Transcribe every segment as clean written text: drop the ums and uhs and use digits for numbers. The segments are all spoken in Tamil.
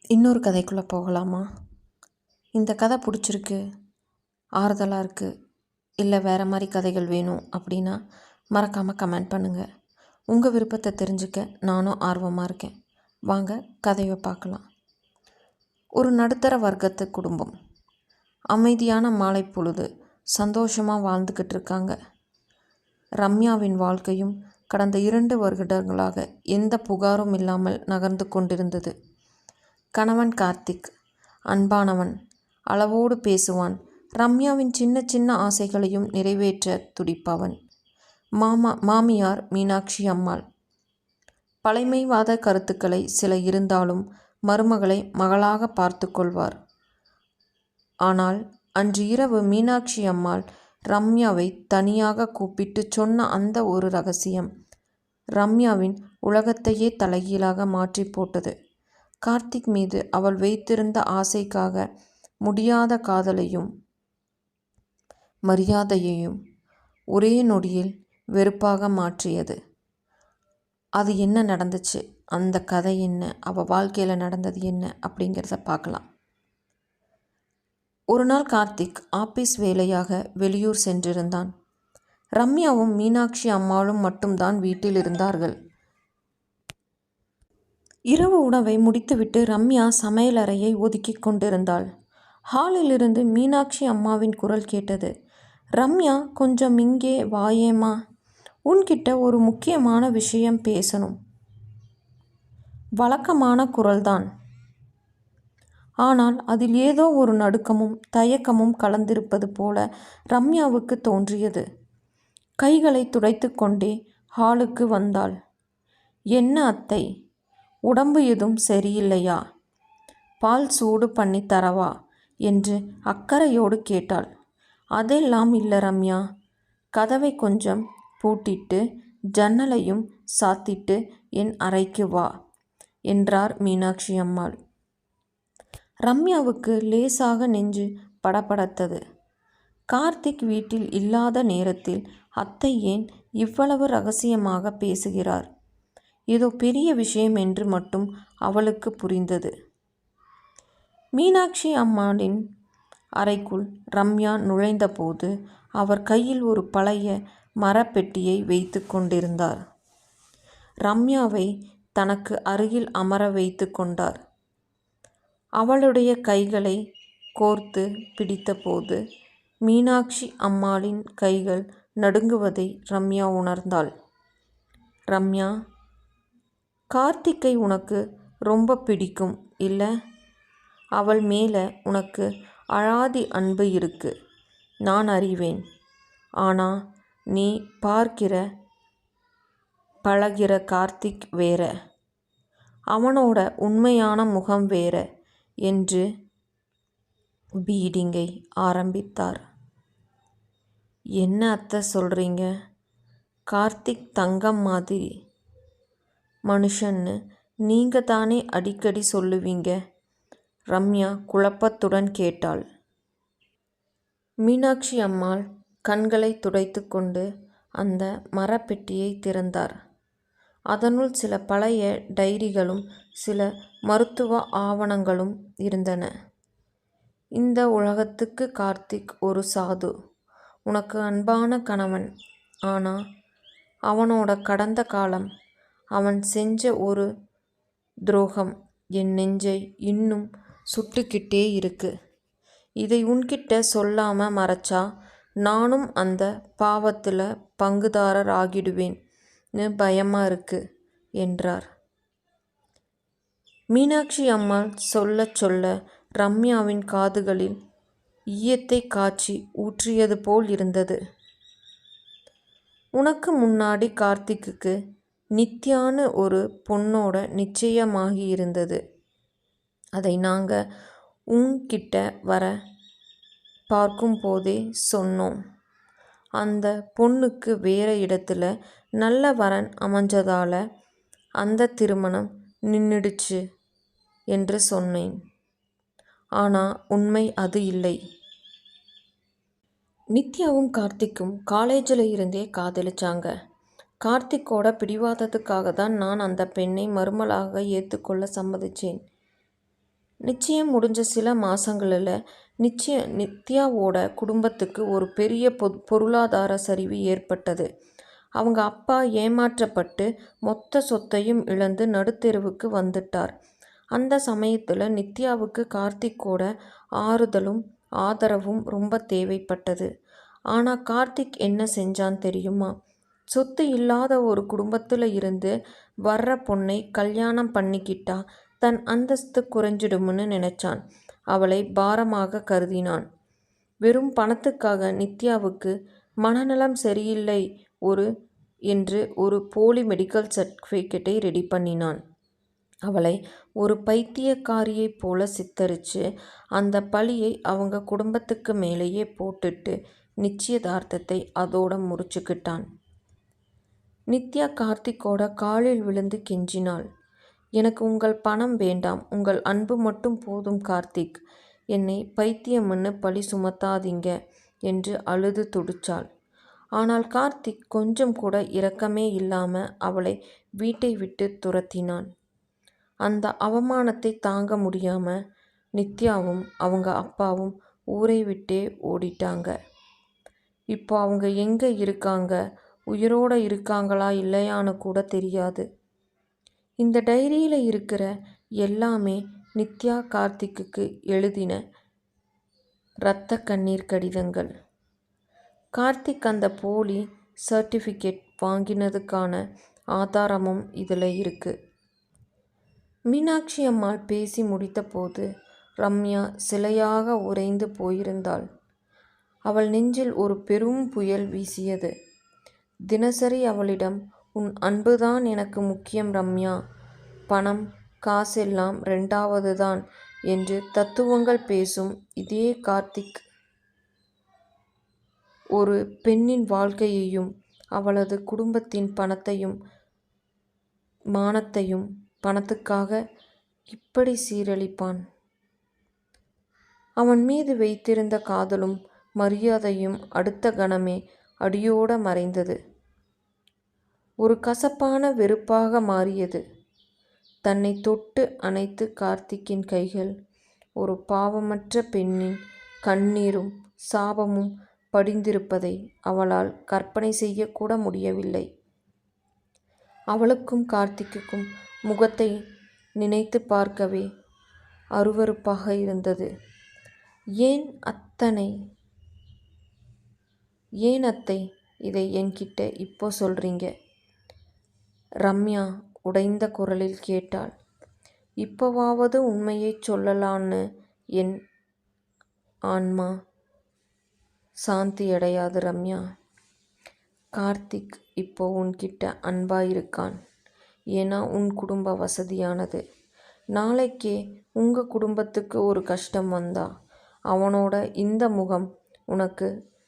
இன்னொரு கதைக்குள்ளே போகலாமா? இந்த கதை பிடிச்சிருக்கு, ஆறுதலாக இருக்குது, இல்லை வேறு மாதிரி கதைகள் வேணும் அப்படின்னா மறக்காமல் கமெண்ட் பண்ணுங்கள். உங்கள் விருப்பத்தை தெரிஞ்சுக்க நானும் ஆர்வமாக இருக்கேன். வாங்க கதையை பார்க்கலாம். ஒரு நடுத்தர வர்க்கத்து குடும்பம். அமைதியான மாலை பொழுது சந்தோஷமாக வாழ்ந்துக்கிட்டு இருக்காங்க. ரம்யாவின் வாழ்க்கையும் கடந்த 2 வருடங்களாக எந்த புகாரும் இல்லாமல் நகர்ந்து கொண்டிருந்தது. கணவன் கார்த்திக் அன்பானவன், அளவோடு பேசுவான். ரம்யாவின் சின்ன சின்ன ஆசைகளையும் நிறைவேற்ற துடிப்பவன். மாமியார் மீனாட்சி அம்மாள் பழமைவாத கருத்துக்களை சில இருந்தாலும் மருமகளை மகளாக பார்த்து கொள்வார். ஆனால் அன்று இரவு மீனாட்சி அம்மாள் ரம்யாவை தனியாக கூப்பிட்டு சொன்ன அந்த ஒரு ரகசியம் ரம்யாவின் உலகத்தையே தலைகீழாக மாற்றி போட்டது. கார்த்திக் மீது அவள் வைத்திருந்த ஆசைக்காக முடியாத காதலையும் மரியாதையையும் ஒரே நொடியில் வெறுப்பாக மாற்றியது. அது என்ன நடந்துச்சு, அந்த கதை என்ன, அவள் வாழ்க்கையில் நடந்தது என்ன அப்படிங்கிறத பார்க்கலாம். ஒரு நாள் கார்த்திக் ஆபீஸ் வேலையாக வெளியூர் சென்றிருந்தான். ரம்யாவும் மீனாட்சி அம்மாளும் மட்டும்தான் வீட்டில் இருந்தார்கள். இரவு உணவை முடித்துவிட்டு ரம்யா சமையலறையை ஒதுக்கி கொண்டிருந்தாள். ஹாலிலிருந்து மீனாட்சி அம்மாவின் குரல் கேட்டது. ரம்யா, கொஞ்சம் இங்கே வாயேம்மா, உன்கிட்ட ஒரு முக்கியமான விஷயம் பேசணும். வழக்கமான குரல்தான், ஆனால் அதில் ஏதோ ஒரு நடுக்கமும் தயக்கமும் கலந்திருப்பது போல ரம்யாவுக்கு தோன்றியது. கைகளை துடைத்து கொண்டே ஹாலுக்கு வந்தாள். என்ன அத்தை, உடம்பு எதுவும் சரியில்லையா? பால் சூடு பண்ணி தரவா என்று அக்கறையோடு கேட்டாள். அதெல்லாம் இல்லை ரம்யா, கதவை கொஞ்சம் பூட்டிட்டு ஜன்னலையும் சாத்திட்டு என் அறைக்கு வா என்றார் மீனாட்சி அம்மாள். ரம்யாவுக்கு லேசாக நெஞ்சு படபடத்தது. கார்த்திக் வீட்டில் இல்லாத நேரத்தில் அத்தை ஏன் இவ்வளவு ரகசியமாக பேசுகிறார்? ஏதோ பெரிய விஷயம் என்று மட்டும் அவளுக்கு புரிந்தது. மீனாட்சி அம்மாளின் அறைக்குள் ரம்யா நுழைந்தபோது அவர் கையில் ஒரு பழைய மரப்பெட்டியை வைத்து கொண்டிருந்தார். ரம்யாவை தனக்கு அருகில் அமர வைத்து கொண்டார். அவளுடைய கைகளை கோர்த்து பிடித்தபோது மீனாட்சி அம்மாளின் கைகள் நடுங்குவதை ரம்யா உணர்ந்தாள். ரம்யா, கார்த்திக்கை உனக்கு ரொம்ப பிடிக்கும் இல்ல? அவள் மேலே உனக்கு அழாதி அன்பு இருக்கு, நான் அறிவேன். ஆனால் நீ பார்க்கிற பழகிற கார்த்திக் வேற, அவனோட உண்மையான முகம் வேற என்று பீடிங்கை ஆரம்பித்தார். என்ன அத்தை சொல்கிறீங்க? கார்த்திக் தங்கம் மாதிரி மனுஷன்னு நீங்க தானே அடிக்கடி சொல்லுவீங்க, ரம்யா குழப்பத்துடன் கேட்டாள். மீனாட்சி அம்மாள் கண்களை துடைத்து கொண்டு அந்த மரப்பெட்டியை திறந்தார். அதனுள் சில பழைய டைரிகளும் சில மருத்துவ ஆவணங்களும் இருந்தன. இந்த உலகத்துக்கு கார்த்திக் ஒரு சாது, உனக்கு அன்பான கணவன். ஆனால் அவனோட கடந்த காலம், அவன் செஞ்ச ஒரு துரோகம் என் நெஞ்சை இன்னும் சுட்டுக்கிட்டே இருக்கு. இதை உன்கிட்ட சொல்லாமல் மறைச்சா நானும் அந்த பாவத்தில் பங்குதாரர் ஆகிடுவேன்னு பயமாக இருக்கு என்றார். மீனாட்சி அம்மாள் சொல்ல சொல்ல ரம்யாவின் காதுகளில் ஈயத்தை காய்ச்சி ஊற்றியது போல் இருந்தது. உனக்கு முன்னாடி கார்த்திக்கு நித்யான்னு ஒரு பொண்ணோட நிச்சயமாகி இருந்தது. அதை நாங்கள் உன்கிட்ட வர பார்க்கும் போதே சொன்னோம். அந்த பொண்ணுக்கு வேறு இடத்துல நல்ல வரன் அமைஞ்சதால் அந்த திருமணம் நின்றுடுச்சு என்று சொன்னேன். ஆனால் உண்மை அது இல்லை. நித்யாவும் கார்த்திக்கும் காலேஜில் இருந்தே காதலிச்சாங்க. கார்த்திக்கோட பிடிவாதத்துக்காக தான் நான் அந்த பெண்ணை மருமலாக ஏற்றுக்கொள்ள சம்மதிச்சேன். நிச்சயம் முடிஞ்ச சில மாதங்களில் நித்யாவோட குடும்பத்துக்கு ஒரு பெரிய பொருளாதார சரிவு ஏற்பட்டது. அவங்க அப்பா ஏமாற்றப்பட்டு மொத்த சொத்தையும் இழந்து நடுத்தெருவுக்கு வந்துட்டார். அந்த சமயத்தில் நித்யாவுக்கு கார்த்திக்கோட ஆறுதலும் ஆதரவும் ரொம்ப தேவைப்பட்டது. ஆனால் கார்த்திக் என்ன செஞ்சான் தெரியுமா? சொத்து இல்லாத ஒரு குடும்பத்தில் இருந்து வர்ற பொண்ணை கல்யாணம் பண்ணிக்கிட்டா தன் அந்தஸ்து குறைஞ்சிடும்னு நினைச்சான். அவளை பாரமாக கருதினான். வெறும் பணத்துக்காக நித்யாவுக்கு மனநலம் சரியில்லை என்று ஒரு போலி மெடிக்கல் சர்டிஃபிகேட்டை ரெடி பண்ணினான். அவளை ஒரு பைத்தியக்காரியைப் போல சித்தரித்து அந்த பழியை அவங்க குடும்பத்துக்கு மேலேயே போட்டுட்டு நிச்சயதார்த்தத்தை அதோட முறிச்சுக்கிட்டான். நித்யா கார்த்திக்கோட காலில் விழுந்து கெஞ்சினாள். எனக்கு உங்கள் பணம் வேண்டாம், உங்கள் அன்பு மட்டும் போதும் கார்த்திக். என்னை பைத்தியம்னு பழி சுமத்தாதீங்க என்று அழுது துடிச்சாள். ஆனால் கார்த்திக் கொஞ்சம் கூட இரக்கமே இல்லாமல் அவளை வீட்டை விட்டு துரத்தினான். அந்த அவமானத்தை தாங்க முடியாமல் நித்யாவும் அவங்க அப்பாவும் ஊரை விட்டே ஓடிட்டாங்க. இப்போ அவங்க எங்கே இருக்காங்க, உயிரோடு இருக்காங்களா இல்லையான்னு கூட தெரியாது. இந்த டைரியில் இருக்கிற எல்லாமே நித்யா கார்த்திக்கு எழுதின இரத்த கண்ணீர் கடிதங்கள். கார்த்திக் அந்த போலி சர்டிஃபிகேட் வாங்கினதுக்கான ஆதாரமும் இதில் இருக்குது. மீனாட்சி அம்மாள் பேசி முடித்தபோது ரம்யா சிலையாக உறைந்து போயிருந்தாள். அவள் நெஞ்சில் ஒரு பெரும் புயல் வீசியது. தினசரி அவளிடம், உன் அன்புதான் எனக்கு முக்கியம் ரம்யா, பணம் காசெல்லாம் ரெண்டாவது தான் என்று தத்துவங்கள் பேசும் இதே கார்த்திக் ஒரு பெண்ணின் வாழ்க்கையையும் அவளது குடும்பத்தின் பணத்தையும் மானத்தையும் பணத்துக்காக இப்படி சீரழிப்பான். அவன் மீது வைத்திருந்த காதலும் மரியாதையும் அடுத்த கணமே அடியோட மறைந்தது. ஒரு கசப்பான வெறுப்பாக மாறியது. தன்னை தொட்டு அணைத்து கார்த்திக்கின் கைகள் ஒரு பாவமற்ற பெண்ணின் கண்ணீரும் சாபமும் படிந்திருப்பதை அவளால் கற்பனை செய்யக்கூட முடியவில்லை. அவளுக்கும் கார்த்திக்குக்கும் முகத்தை நினைத்து பார்க்கவே அருவருப்பாக இருந்தது. ஏன் அத்தை இதை என்கிட்ட இப்போ சொல்றீங்க? ரம்யா உடைந்த குரலில் கேட்டாள். இப்போவாவது உண்மையை சொல்லலான்னு என் ஆன்மா சாந்தியடையாது ரம்யா. கார்த்திக் இப்போ உன்கிட்ட அன்பாயிருக்கான். ஏன்னா உன் குடும்ப வசதியானது. நாளைக்கே உங்கள் குடும்பத்துக்கு ஒரு கஷ்டம் வந்தா அவனோட இந்த முகம் உனக்கு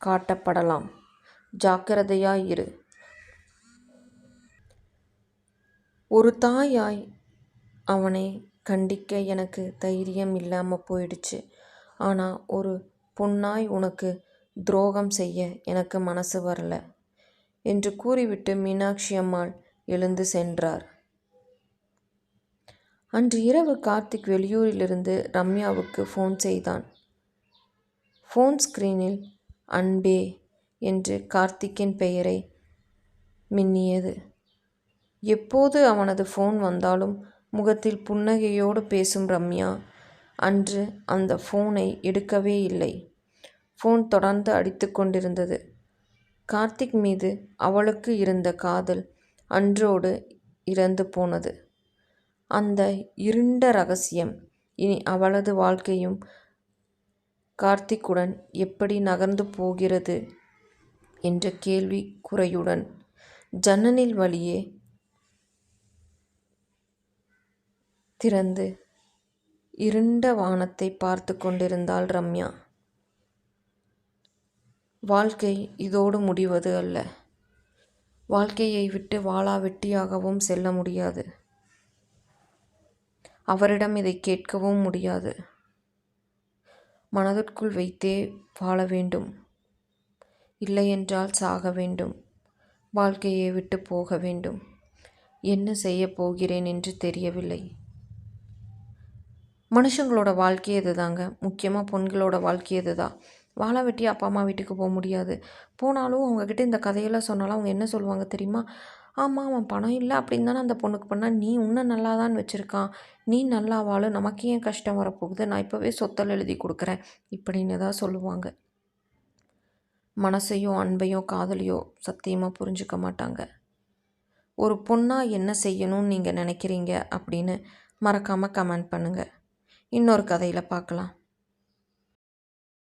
காட்டப்படலாம். ஜாக்கிரதையாயிரு. ஒரு தாயாய் அவனை கண்டிக்க எனக்கு தைரியம் இல்லாமல் போயிடுச்சு. ஆனால் ஒரு பொண்ணாய் உனக்கு துரோகம் செய்ய எனக்கு மனசு வரல என்று கூறிவிட்டு மீனாட்சி அம்மாள் எழுந்து சென்றார். அன்று இரவு கார்த்திக் வெளியூரிலிருந்து ரம்யாவுக்கு ஃபோன் செய்தான். ஃபோன் ஸ்கிரீனில் அன்பே என்று கார்த்திக்கின் பெயரை மின்னியது. எப்போது அவனது ஃபோன் வந்தாலும் முகத்தில் புன்னகையோடு பேசும் ரம்யா அன்று அந்த ஃபோனை எடுக்கவே இல்லை. ஃபோன் தொடர்ந்து அடித்து கொண்டிருந்தது. கார்த்திக் மீது அவளுக்கு இருந்த காதல் அன்றோடு இறந்து போனது. அந்த இருண்ட ரகசியம் இனி அவளது வாழ்க்கையும் கார்த்திக்குடன் எப்படி நகர்ந்து போகிறது என்ற கேள்வி குறையுடன் ஜன்னலின் வழியே திறந்து இருண்ட வானத்தை பார்த்து கொண்டிருந்தாள் ரம்யா. வாழ்க்கை இதோடு முடிவது அல்ல. வாழ்க்கையை விட்டு வாளா வெட்டியாகவும் செல்ல முடியாது. அவரிடம் இதை கேட்கவும் முடியாது. மனதிற்குள் வைத்தே வாழ வேண்டும். இல்லையென்றால் சாக வேண்டும். வாழ்க்கையை விட்டு போக வேண்டும். என்ன செய்ய போகிறேன் என்று தெரியவில்லை. மனுஷங்களோட வாழ்க்கையே இதுதாங்க. முக்கியமாக பெண்களோட வாழ்க்கையே இதுதான். வாழ வெட்டி அப்பா அம்மா வீட்டுக்கு போக முடியாது. போனாலும் அவங்கக்கிட்ட இந்த கதையெல்லாம் சொன்னாலும் அவங்க என்ன சொல்லுவாங்க தெரியுமா? ஆமாம், அவன் பணம் இல்லை அப்படின்னு தானே அந்த பொண்ணுக்கு பண்ணால், நீ உன்னை நல்லா தான் வச்சுருக்கான், நீ நல்லா வாழு, நமக்கு ஏன் கஷ்டம் வரப்போகுது, நான் இப்போவே சொத்தல் எழுதி கொடுக்குறேன் இப்படின்னு தான் சொல்லுவாங்க. மனசையோ அன்பையோ காதலையோ சத்தியமாக புரிஞ்சுக்க மாட்டாங்க. ஒரு பொண்ணாக என்ன செய்யணும்னு நீங்கள் நினைக்கிறீங்க அப்படின்னு மறக்காமல் கமெண்ட் பண்ணுங்கள். இன்னொரு கதையில் பார்க்கலாம்.